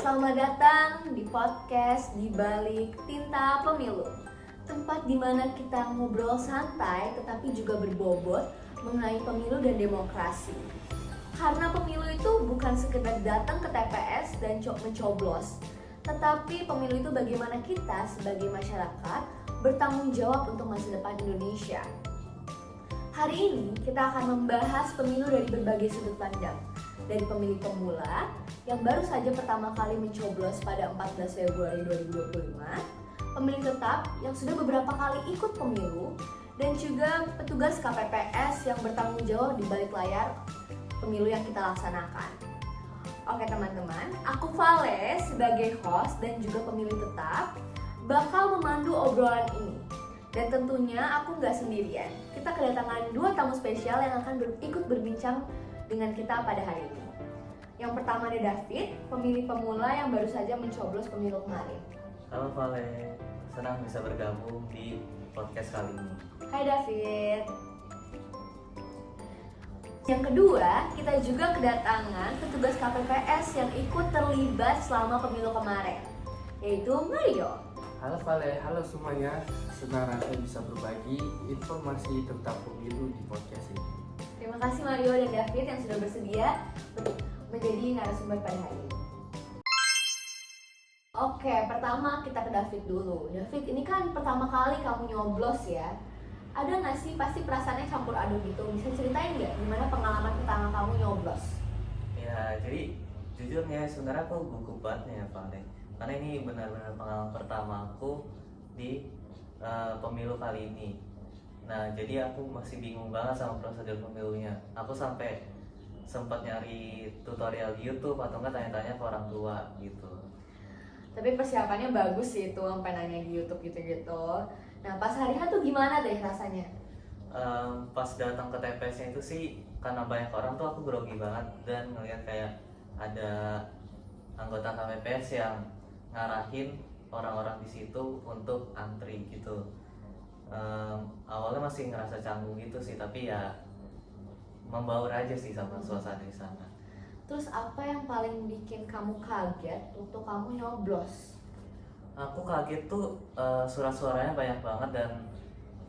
selamat datang di podcast Di Balik Tinta Pemilu. Tempat di mana kita ngobrol santai tetapi juga berbobot mengenai pemilu dan demokrasi. Karena pemilu itu bukan sekedar datang ke TPS dan mencoblos, tetapi pemilu itu bagaimana kita sebagai masyarakat bertanggung jawab untuk masa depan Indonesia. Hari ini kita akan membahas pemilu dari berbagai sudut pandang. Dari pemilih pemula yang baru saja pertama kali mencoblos pada 14 Februari 2025, pemilih tetap yang sudah beberapa kali ikut pemilu, dan juga petugas KPPS yang bertanggung jawab di balik layar pemilu yang kita laksanakan. Oke teman-teman, aku Vale sebagai host dan juga pemilih tetap bakal memandu obrolan ini. Dan tentunya aku nggak sendirian. Kita kedatangan dua tamu spesial yang akan ikut berbincang dengan kita pada hari ini. Yang pertama ada David, pemilih pemula yang baru saja mencoblos pemilu kemarin. Halo Vale, senang bisa bergabung di podcast kali ini. Hai David. Yang kedua, kita juga kedatangan petugas KPPS yang ikut terlibat selama pemilu kemarin, yaitu Mario. Halo Vale, halo semuanya. Senang rasanya bisa berbagi informasi tentang pemilu di podcast ini. Terima kasih Mario dan David yang sudah bersedia untuk menjadi narasumber pada hari ini. Oke, pertama kita ke David dulu. David, ini kan pertama kali kamu nyoblos ya. Ada nggak sih, pasti perasaannya campur aduk gitu. Bisa ceritain nggak gimana pengalaman pertama kamu nyoblos? Ya, jadi jujurnya sebenarnya aku gugup banget ya Vale. Karena ini benar-benar pengalaman pertama aku di pemilu kali ini. Nah, jadi aku masih bingung banget sama prosedur pemilunya. Aku sampai sempat nyari tutorial di YouTube atau enggak tanya-tanya ke orang tua gitu. Tapi persiapannya bagus sih itu, sampai nanya di YouTube gitu-gitu. Nah, pas hari H tuh gimana deh rasanya? Pas datang ke TPS-nya itu sih, karena banyak orang tuh aku grogi banget dan ngeliat kayak ada anggota KPPS yang ngarahin orang-orang di situ untuk antri gitu. Awalnya masih ngerasa canggung gitu sih, tapi ya membaur aja sih sama suasana di sana. Terus apa yang paling bikin kamu kaget waktu kamu nyoblos? Aku kaget tuh surat-suaranya banyak banget dan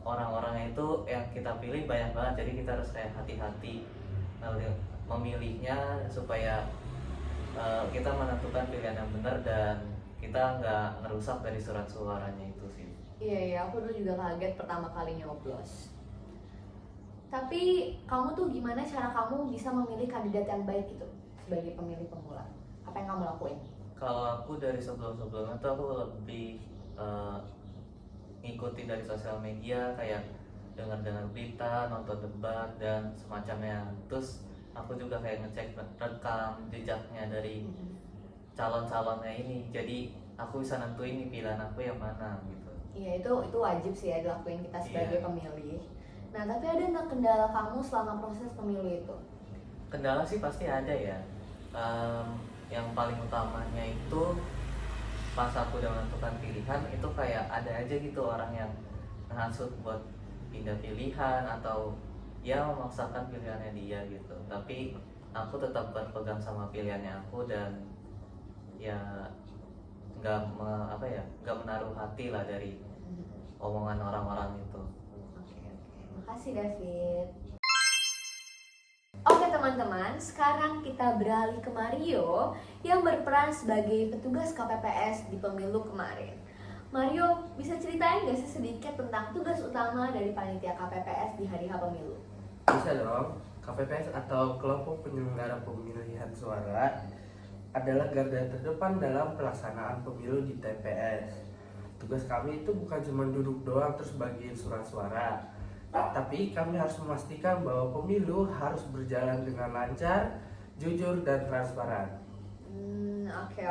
orang-orangnya itu yang kita pilih banyak banget, jadi kita harus kayak hati-hati memilihnya supaya kita menentukan pilihan yang benar dan kita nggak ngerusak dari surat suaranya itu sih. Iya, aku dulu juga kaget pertama kali nyoblos. Tapi kamu tuh gimana cara kamu bisa memilih kandidat yang baik gitu sebagai pemilih pemula? Apa yang kamu lakuin? Kalau aku dari sebelum-sebelumnya tuh aku lebih ngikutin dari sosial media, kayak dengar berita, nonton debat dan semacamnya. Terus aku juga kayak ngecek rekam jejaknya dari calon-calonnya ini. Jadi aku bisa nentuin nih pilihan aku yang mana gitu. Iya, itu wajib sih ya dilakuin kita sebagai pemilih. Nah, tapi ada nggak kendala kamu selama proses pemilu itu? Kendala sih pasti ada ya. Yang paling utamanya itu pas aku udah menentukan pilihan itu kayak ada aja gitu orang yang menghasut buat pindah pilihan atau ya memaksakan pilihannya dia gitu. Tapi aku tetap berpegang sama pilihannya aku dan ya nggak menaruh hati lah dari omongan orang-orang itu. Oke. Makasih David. Oke teman-teman, sekarang kita beralih ke Mario yang berperan sebagai petugas KPPS di pemilu kemarin. Mario, bisa ceritain gak sih sedikit tentang tugas utama dari panitia KPPS di hari H pemilu? Bisa dong. KPPS atau kelompok penyelenggara pemilihan suara adalah garda terdepan dalam pelaksanaan pemilu di TPS. Tugas kami itu bukan cuma duduk doang terus bagiin surat suara, tapi kami harus memastikan bahwa pemilu harus berjalan dengan lancar, jujur, dan transparan. Oke.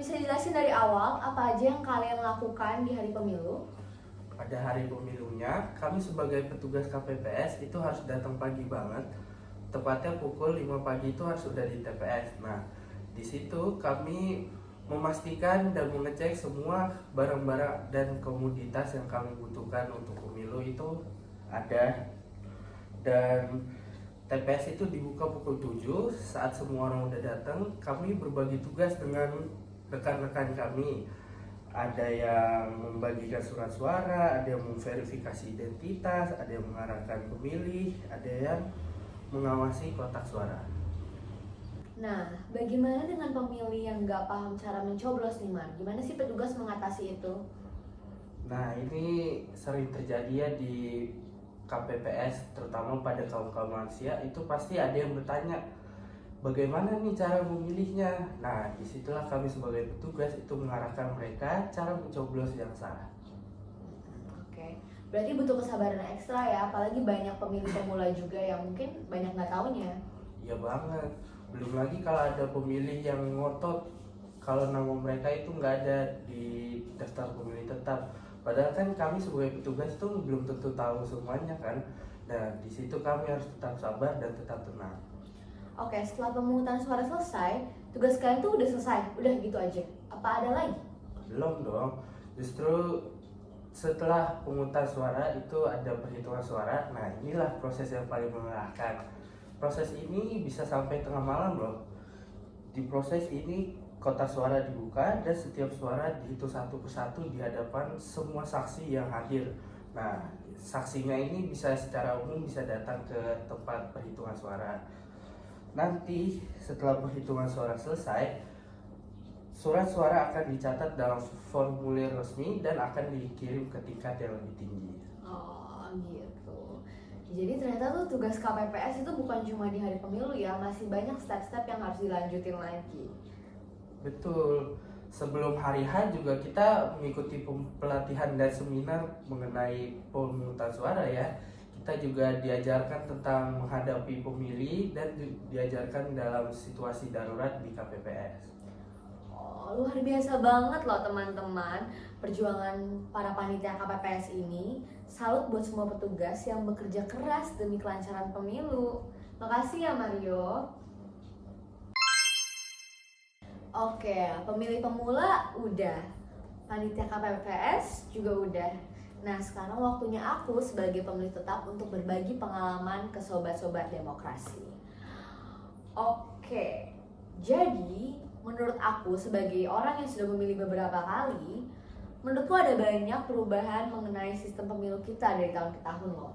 Bisa jelasin dari awal apa aja yang kalian lakukan di hari pemilu? Pada hari pemilunya, kami sebagai petugas KPPS itu harus datang pagi banget. Tepatnya pukul 5 pagi itu harus sudah di TPS. Nah, di situ kami memastikan dan mengecek semua barang-barang dan komoditas yang kami butuhkan untuk pemilu itu ada. Dan TPS itu dibuka pukul 7. Saat semua orang udah datang, kami berbagi tugas dengan rekan-rekan kami. Ada yang membagikan surat suara, ada yang memverifikasi identitas, ada yang mengarahkan pemilih, ada yang mengawasi kotak suara. Nah, bagaimana dengan pemilih yang nggak paham cara mencoblos nih, Man? Gimana sih petugas mengatasi itu? Nah, ini sering terjadi ya di KPPS, terutama pada kaum-kaum lansia. Itu pasti ada yang bertanya, bagaimana nih cara memilihnya? Nah, disitulah kami sebagai petugas itu mengarahkan mereka cara mencoblos yang sah. Oke, berarti butuh kesabaran ekstra ya, apalagi banyak pemilih pemula juga yang mungkin banyak nggak taunya. Iya banget. Belum lagi kalau ada pemilih yang ngotot kalau nama mereka itu nggak ada di daftar pemilih tetap. Padahal kan kami sebagai petugas itu belum tentu tahu semuanya kan. Nah, di situ kami harus tetap sabar dan tetap tenang. Oke, setelah pemungutan suara selesai, tugas kalian tuh udah selesai, udah gitu aja. Apa ada lagi? Belum dong. Justru setelah pemungutan suara itu ada perhitungan suara. Nah, inilah proses yang paling melelahkan. Proses ini bisa sampai tengah malam loh. Di proses ini kotak suara dibuka dan setiap suara dihitung satu persatu di hadapan semua saksi yang hadir. Nah, saksinya ini bisa secara umum bisa datang ke tempat perhitungan suara. Nanti setelah perhitungan suara selesai, surat suara akan dicatat dalam formulir resmi dan akan dikirim ke tingkat yang lebih tinggi. Oh, gitu. Jadi ternyata tuh tugas KPPS itu bukan cuma di hari pemilu ya, masih banyak step-step yang harus dilanjutin lagi. Betul. Sebelum hari H juga kita mengikuti pelatihan dan seminar mengenai pemungutan suara ya. Kita juga diajarkan tentang menghadapi pemilih dan diajarkan dalam situasi darurat di KPPS. Oh, luar biasa banget loh teman-teman. Perjuangan para panitia KPPS ini salut buat semua petugas yang bekerja keras demi kelancaran pemilu. Makasih ya Mario. Oke, pemilih pemula udah, panitia KPPS juga udah. Nah, sekarang waktunya aku sebagai pemilih tetap untuk berbagi pengalaman ke sobat-sobat demokrasi. Oke, jadi menurut aku sebagai orang yang sudah memilih beberapa kali, menurutku ada banyak perubahan mengenai sistem pemilu kita dari tahun ke tahun loh.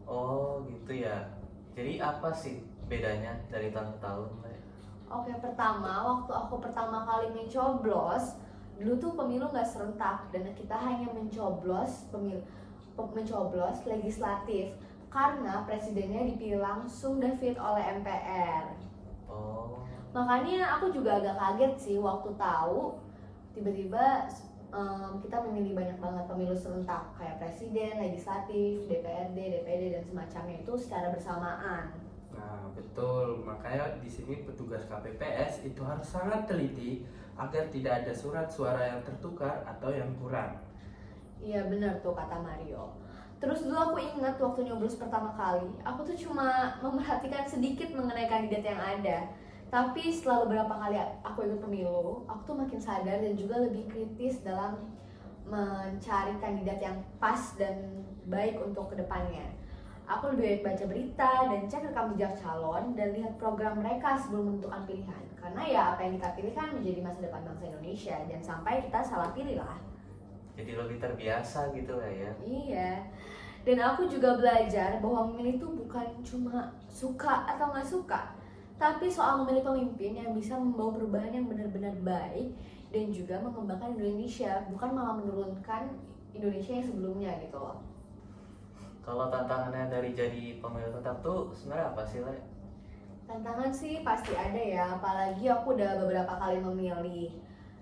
Oh gitu ya. Jadi apa sih bedanya dari tahun ke tahun? Oke, pertama, waktu aku pertama kali mencoblos, dulu tuh pemilu nggak serentak dan kita hanya mencoblos mencoblos legislatif karena presidennya dipilih langsung David oleh MPR. Oh. Makanya aku juga agak kaget sih waktu tahu tiba-tiba kita memilih banyak banget pemilu serentak kayak presiden, legislatif, DPRD, DPD dan semacamnya itu secara bersamaan. Nah, betul. Makanya di sini petugas KPPS itu harus sangat teliti agar tidak ada surat suara yang tertukar atau yang kurang. Iya benar tuh kata Mario. Terus dulu aku ingat waktu nyoblos pertama kali, aku tuh cuma memperhatikan sedikit mengenai kandidat yang ada. Tapi setelah beberapa kali aku ikut pemilu, aku tuh makin sadar dan juga lebih kritis dalam mencari kandidat yang pas dan baik untuk kedepannya. Aku lebih baik baca berita dan cek rekam jejak calon dan lihat program mereka sebelum menentukan pilihan. Karena ya apa yang kita pilih kan menjadi masa depan bangsa Indonesia dan sampai kita salah pilih lah. Jadi lebih terbiasa gitu lah ya. Iya. Dan aku juga belajar bahwa memilih itu bukan cuma suka atau nggak suka, tapi soal memilih pemimpin yang bisa membawa perubahan yang benar-benar baik dan juga mengembangkan Indonesia, bukan malah menurunkan Indonesia yang sebelumnya gitu loh. Kalau tantangannya dari jadi pemilih tetap tuh sebenarnya apa sih, Le? Tantangan sih pasti ada ya, apalagi aku udah beberapa kali memilih.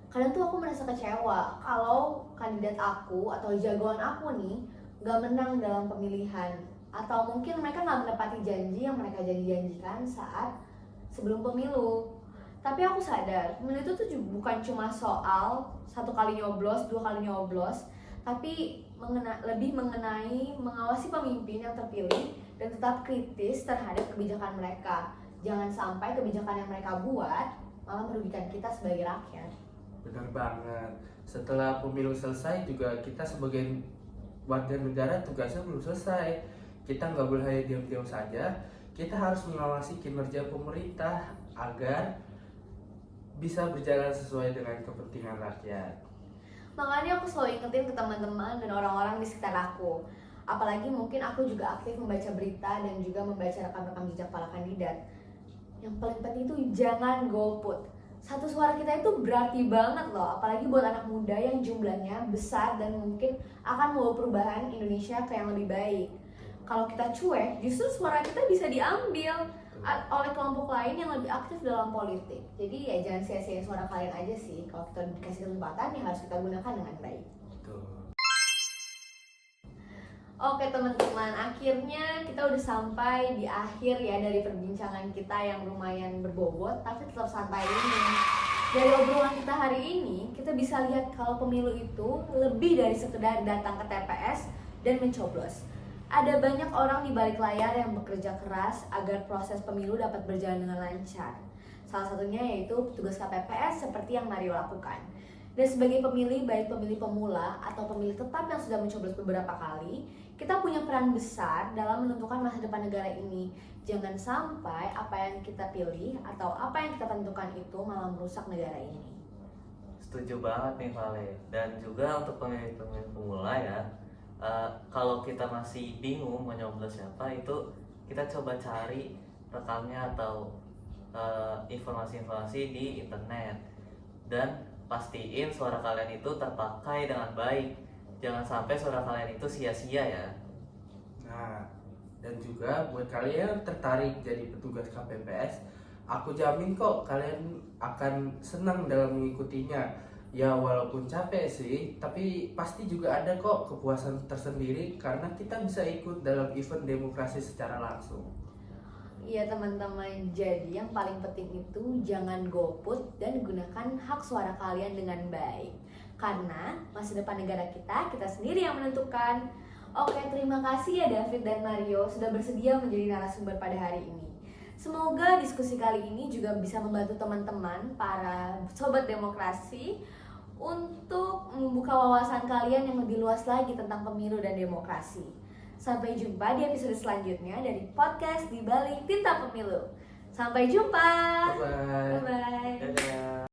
Kadang tuh aku merasa kecewa kalau kandidat aku atau jagoan aku nih gak menang dalam pemilihan, atau mungkin mereka gak menepati janji yang mereka janjikan saat sebelum pemilu. Tapi aku sadar, pemilu itu tuh bukan cuma soal satu kali nyoblos, dua kali nyoblos, tapi lebih mengenai mengawasi pemimpin yang terpilih dan tetap kritis terhadap kebijakan mereka. Jangan sampai kebijakan yang mereka buat malah merugikan kita sebagai rakyat. Benar banget. Setelah pemilu selesai juga kita sebagai warga negara tugasnya belum selesai. Kita nggak boleh hanya diam-diam saja. kita harus mengawasi kinerja pemerintah agar bisa berjalan sesuai dengan kepentingan rakyat. Makanya aku selalu ingetin ke teman-teman dan orang-orang di sekitar aku. Apalagi mungkin aku juga aktif membaca berita dan juga membaca rekam-rekam jejak para kandidat. Yang paling penting itu jangan golput. Satu suara kita itu berarti banget loh, apalagi buat anak muda yang jumlahnya besar dan mungkin akan membawa perubahan Indonesia ke yang lebih baik. Kalau kita cuek, justru suara kita bisa diambil oleh kelompok lain yang lebih aktif dalam politik. Jadi ya jangan sia-siain suara kalian aja sih. Kalau kita dikasih kesempatan ya harus kita gunakan dengan baik. Betul. Oke teman-teman, akhirnya kita udah sampai di akhir ya dari perbincangan kita yang lumayan berbobot tapi tetap santai ini. Dari obrolan kita hari ini, kita bisa lihat kalau pemilu itu lebih dari sekedar datang ke TPS dan mencoblos. Ada banyak orang di balik layar yang bekerja keras agar proses pemilu dapat berjalan dengan lancar. Salah satunya yaitu petugas KPPS seperti yang Mario lakukan. Dan sebagai pemilih, baik pemilih pemula atau pemilih tetap yang sudah mencoblos beberapa kali, kita punya peran besar dalam menentukan masa depan negara ini. Jangan sampai apa yang kita pilih atau apa yang kita tentukan itu malah merusak negara ini. Setuju banget nih Vale. Dan juga untuk pemilih-pemilih pemula ya, kalau kita masih bingung mau nyoblos siapa, itu kita coba cari rekamnya atau informasi-informasi di internet. Dan pastiin suara kalian itu terpakai dengan baik. Jangan sampai suara kalian itu sia-sia ya. Nah, dan juga buat kalian yang tertarik jadi petugas KPPS, aku jamin kok kalian akan senang dalam mengikutinya. Ya walaupun capek sih, tapi pasti juga ada kok kepuasan tersendiri karena kita bisa ikut dalam event demokrasi secara langsung. Iya teman-teman, jadi yang paling penting itu jangan golput dan gunakan hak suara kalian dengan baik. Karena masa depan negara kita sendiri yang menentukan. Oke, terima kasih ya David dan Mario sudah bersedia menjadi narasumber pada hari ini. Semoga diskusi kali ini juga bisa membantu teman-teman, para sobat demokrasi, untuk membuka wawasan kalian yang lebih luas lagi tentang pemilu dan demokrasi. Sampai jumpa di episode selanjutnya dari podcast Di Balik Tinta Pemilu. Sampai jumpa. Bye-bye. Bye-bye. Dadah.